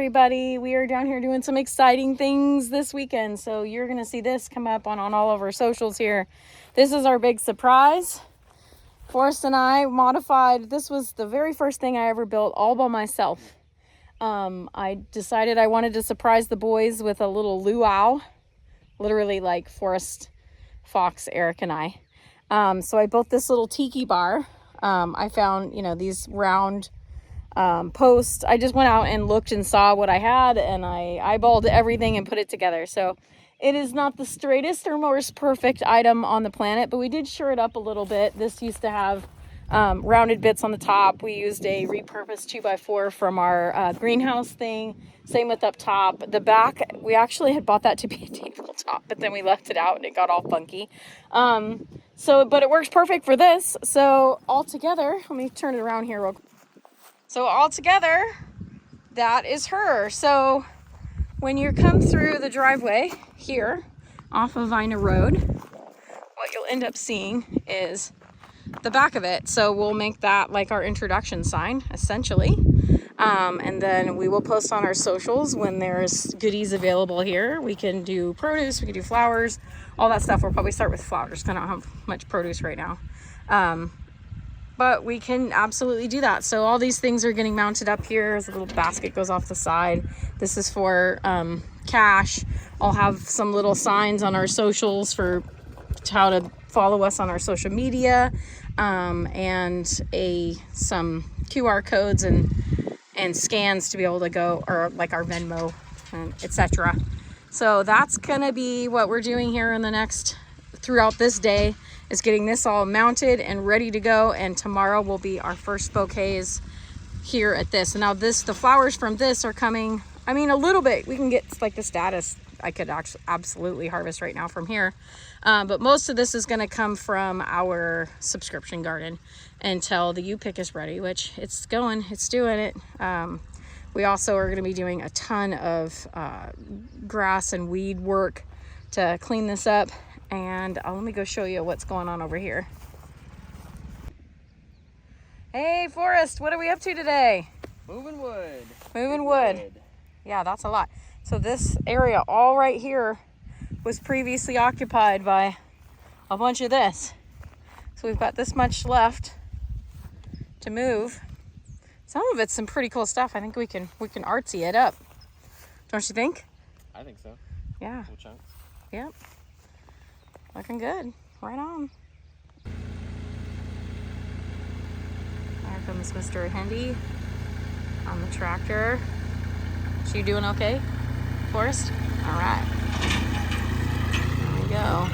everybody. We are down here doing some exciting things this weekend. So you're going to see this come up on all of our socials here. This is our big surprise. Forrest and I modified, this was the very first thing I ever built all by myself. I decided I wanted to surprise the boys with a little luau, literally like Forrest, Fox, Eric, and I. So I built this little tiki bar. I found, these round post. I just went out and looked and saw what I had, and I eyeballed everything and put it together. So it is not the straightest or most perfect item on the planet, but we did sure it up a little bit. This used to have rounded bits on the top. We used a repurposed 2x4 from our greenhouse thing. Same with up top. The back, we actually had bought that to be a tabletop, but then we left it out and it got all funky. But it works perfect for this. So all together, let me turn it around here real quick. So all together, that is her. So when you come through the driveway here off of Vina Road, what you'll end up seeing is the back of it. So we'll make that like our introduction sign, essentially. And then we will post on our socials when there's goodies available here. We can do produce, we can do flowers, all that stuff. We'll probably start with flowers because I don't have much produce right now. But we can absolutely do that. So all these things are getting mounted up here as a little basket goes off the side. This is for cash. I'll have some little signs on our socials for how to follow us on our social media, and some QR codes and scans to be able to go, or like our Venmo, etc. So that's gonna be what we're doing here in throughout this day, is getting this all mounted and ready to go. And tomorrow will be our first bouquets here at this. And now the flowers from this are coming, a little bit, we can get like the status. I could actually absolutely harvest right now from here. But most of this is gonna come from our subscription garden until the U-pick is ready, which it's doing it. We also are gonna be doing a ton of grass and weed work to clean this up. And let me go show you what's going on over here. Hey, Forrest, what are we up to today? Moving wood. Moving wood. Yeah, that's a lot. So this area all right here was previously occupied by a bunch of this. So we've got this much left to move. Some of it's some pretty cool stuff. I think we can artsy it up. Don't you think? I think so. Yeah. Cool chunks. Yep. Looking good. Right on. There comes Mr. Hendy on the tractor. You doing okay, Forrest? All right. There we go.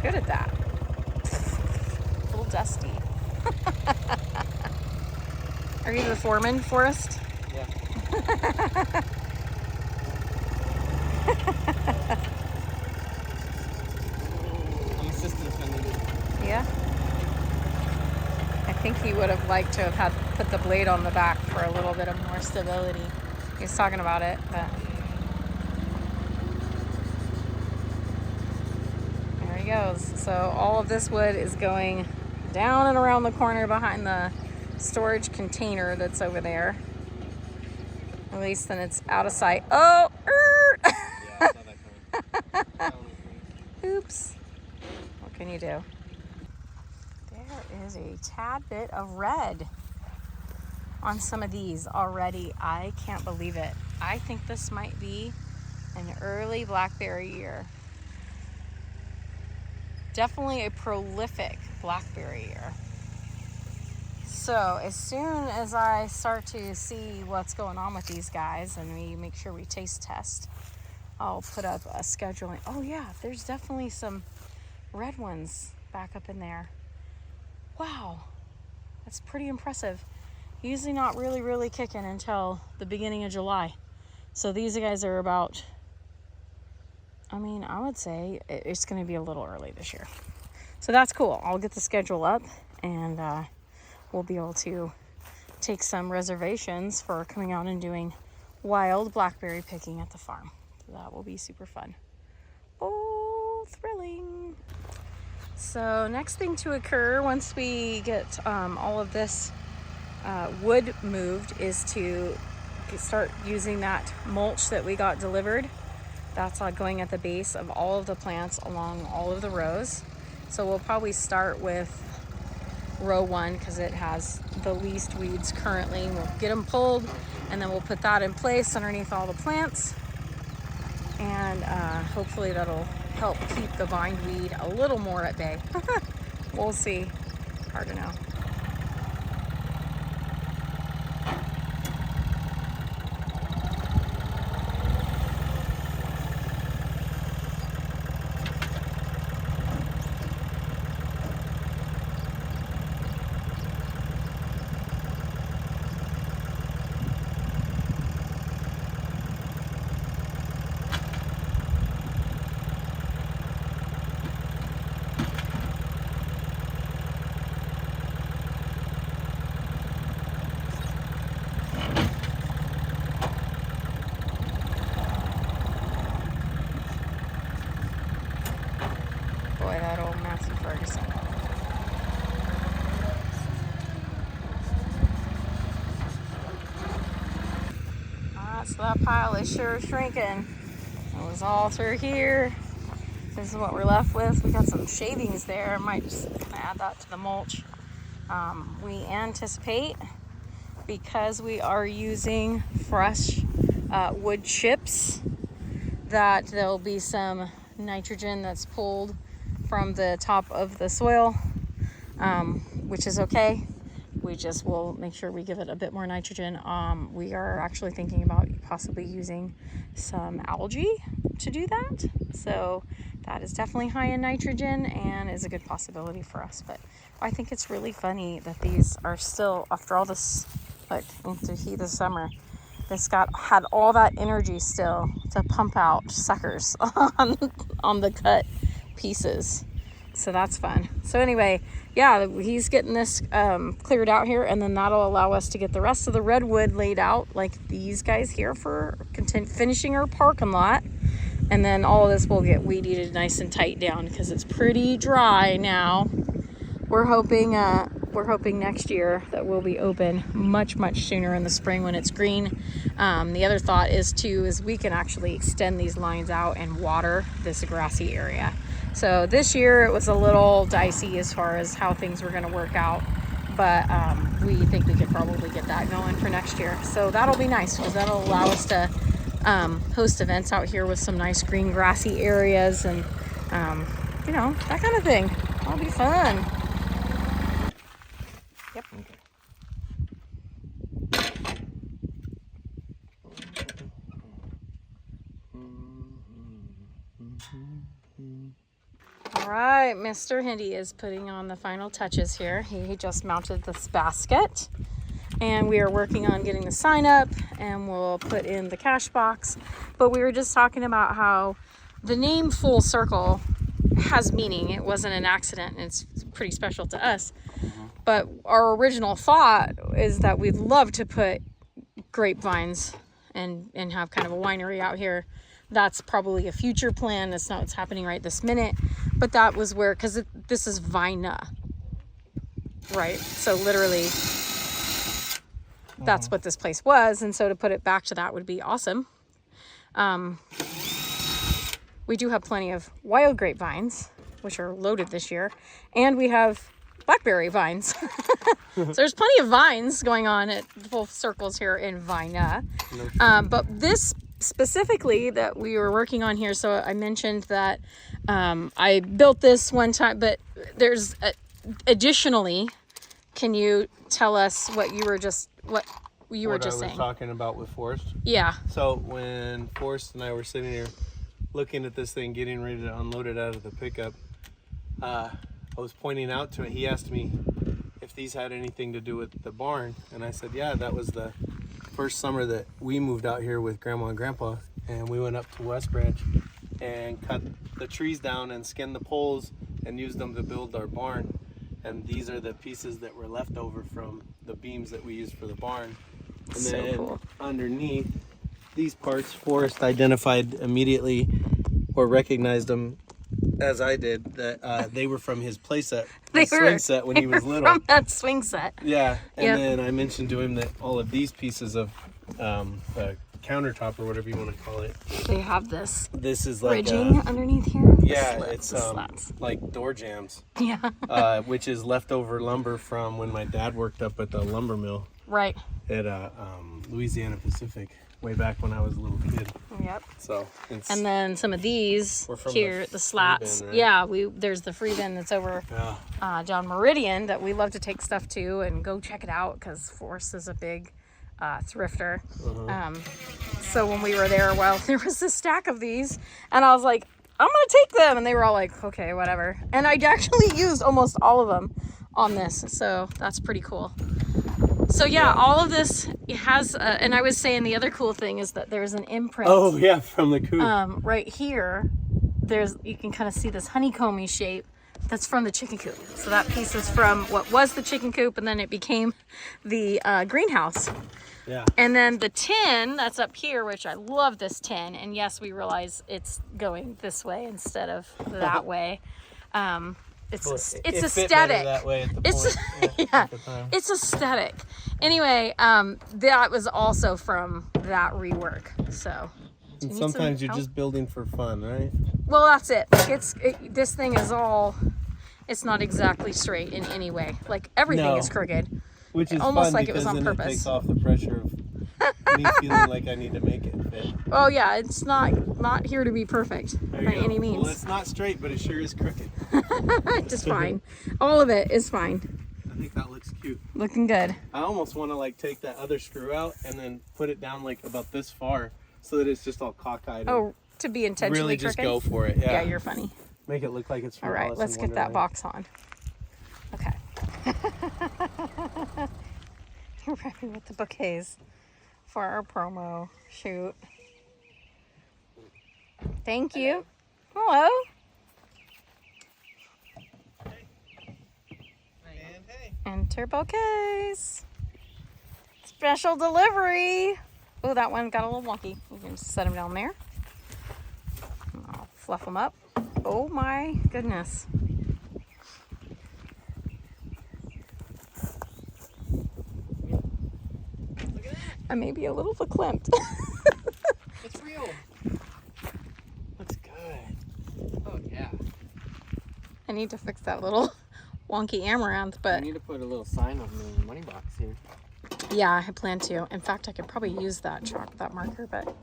Good at that. A little dusty. Are you the foreman, Forrest? Yeah. I'm assistant when needed. Yeah. I think he would have liked to have put the blade on the back for a little bit of more stability. He was talking about it, but goes. So all of this wood is going down and around the corner behind the storage container that's over there. At least then it's out of sight. Oh! Yeah, I saw that coming. Oops. What can you do? There is a tad bit of red on some of these already. I can't believe it. I think this might be an early blackberry year. Definitely a prolific blackberry year. So as soon as I start to see what's going on with these guys and we make sure we taste test, I'll put up a scheduling. Oh yeah, there's definitely some red ones back up in there. Wow, that's pretty impressive. Usually not really kicking until the beginning of July. So these guys are about, I mean, I would say it's going to be a little early this year. So that's cool. I'll get the schedule up, and we'll be able to take some reservations for coming out and doing wild blackberry picking at the farm. So that will be super fun. Oh, thrilling. So next thing to occur once we get all of this wood moved is to start using that mulch that we got delivered. That's going at the base of all of the plants along all of the rows. So we'll probably start with row 1 because it has the least weeds currently. We'll get them pulled, and then we'll put that in place underneath all the plants, and hopefully that'll help keep the bindweed a little more at bay. We'll see. Hard to know. Boy, that old Massey Ferguson. So that pile is sure shrinking. It was all through here. This is what we're left with. We got some shavings there. I might just kind of add that to the mulch. We anticipate, because we are using fresh wood chips, that there'll be some nitrogen that's pulled from the top of the soil, which is okay. We just will make sure we give it a bit more nitrogen. We are actually thinking about possibly using some algae to do that. So that is definitely high in nitrogen and is a good possibility for us. But I think it's really funny that these are still, after all this, like into the heat of the summer, this had all that energy still to pump out suckers on the cut pieces. So that's fun. So anyway, yeah, he's getting this cleared out here, and then that'll allow us to get the rest of the redwood laid out like these guys here for finishing our parking lot. And then all of this will get weed eated nice and tight down because it's pretty dry now. We're hoping next year that we'll be open much sooner in the spring when it's green. The other thought is we can actually extend these lines out and water this grassy area. So this year it was a little dicey as far as how things were going to work out, but we think we could probably get that going for next year. So that'll be nice because that'll allow us to host events out here with some nice green grassy areas and that kind of thing. That'll be fun. Yep. All right, Mr. Hindi is putting on the final touches here. He just mounted this basket, and we are working on getting the sign up, and we'll put in the cash box. But we were just talking about how the name Full Circle has meaning. It wasn't an accident. It's pretty special to us. But our original thought is that we'd love to put grapevines and have kind of a winery out here. That's probably a future plan. That's not what's happening right this minute. But that was where, because this is Vina, right? So literally, that's what this place was. And so to put it back to that would be awesome. We do have plenty of wild grapevines, which are loaded this year. And we have blackberry vines. So there's plenty of vines going on at Full Circles here in Vina. But this specifically that we were working on here, so I mentioned that I built this one time, but there's additionally, can you tell us what you were just saying? Talking about with Forrest? Yeah. So when Forrest and I were sitting here looking at this thing, getting ready to unload it out of the pickup, I was pointing out to it. He asked me if these had anything to do with the barn, and I said, yeah, that was the first summer that we moved out here with Grandma and Grandpa, and we went up to West Branch and cut the trees down and skinned the poles and used them to build our barn. And these are the pieces that were left over from the beams that we used for the barn. And So then cool. underneath these parts, Forrest identified immediately or recognized them as I did, that they were from his play set, They his were- swing set when he was little. From that swing set. Yeah, and Yep. then I mentioned to him that all of these pieces of the countertop or whatever you want to call it, They have this this is like ridging underneath here. The yeah, slits, it's the slats. like door jams, Yeah. which is leftover lumber from when my dad worked up at the lumber mill Right. at Louisiana Pacific way back when I was a little kid. Yep. So it's And then some of these We're from here, the the free slats. bin, right? Yeah, there's the free bin that's over yeah, John Meridian that we love to take stuff to and go check it out because Forrest is a big thrifter. So when we were there, well, there was this stack of these, and I was like, I'm gonna take them, and they were all like, okay, whatever. And I actually used almost all of them on this, so that's pretty cool. So yeah, all of this has, and I was saying the other cool thing is that there's an imprint. oh yeah, from the coop. Right here, you can kind of see this honeycomby shape that's from the chicken coop. So that piece is from what was the chicken coop, and then it became the greenhouse. Yeah. And then the tin that's up here, which I love this tin, and yes, we realize it's going this way instead of that way. It's It fit better aesthetic. that way at the It's point. yeah, at the time. it's aesthetic. Anyway, that was also from that rework. So And need sometimes some you're help? just building for fun, right? well, that's it. Like this thing is all. It's not exactly straight in any way. Like everything No. is crooked. Which is Almost fun like it was because on then purpose. it takes off the pressure of me feeling like I need to make it fit. Oh yeah, it's not here to be perfect There by you go. any means. Well, it's not straight, but it sure is crooked. Just fine. All of it is fine. I think that looks cute. Looking good. I almost want to like take that other screw out and then put it down like about this far so that it's just all cockeyed. and Oh, to be intentionally really just crooked? go for it. Yeah, Yeah, you're funny. make it look like it's from All right, Alice let's in get that Wonderland. box on. Okay. You're ready with the bouquets for our promo shoot. Thank you. Hello. And hey, Enter bouquets. Special delivery. Oh, that one got a little wonky. You can just set them down there. And I'll fluff them up. Oh my goodness. I may be a little verklempt. It's real. that's good. Oh yeah. I need to fix that little wonky amaranth, I but need to put a little sign on the money box here. yeah, I plan to. In fact, I could probably use that marker, but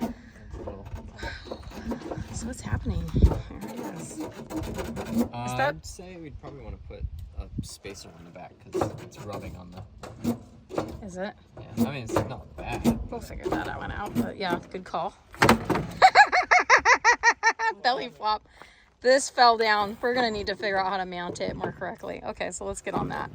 That's a little. so what's happening? Here it is. that- I'd say we'd probably want to put a spacer on the back because it's rubbing on the. Is it? Yeah, I mean it's not bad. We'll figure that one out, but yeah, good call. Belly flop. This fell down. We're gonna need to figure out how to mount it more correctly. Okay, so let's get on that.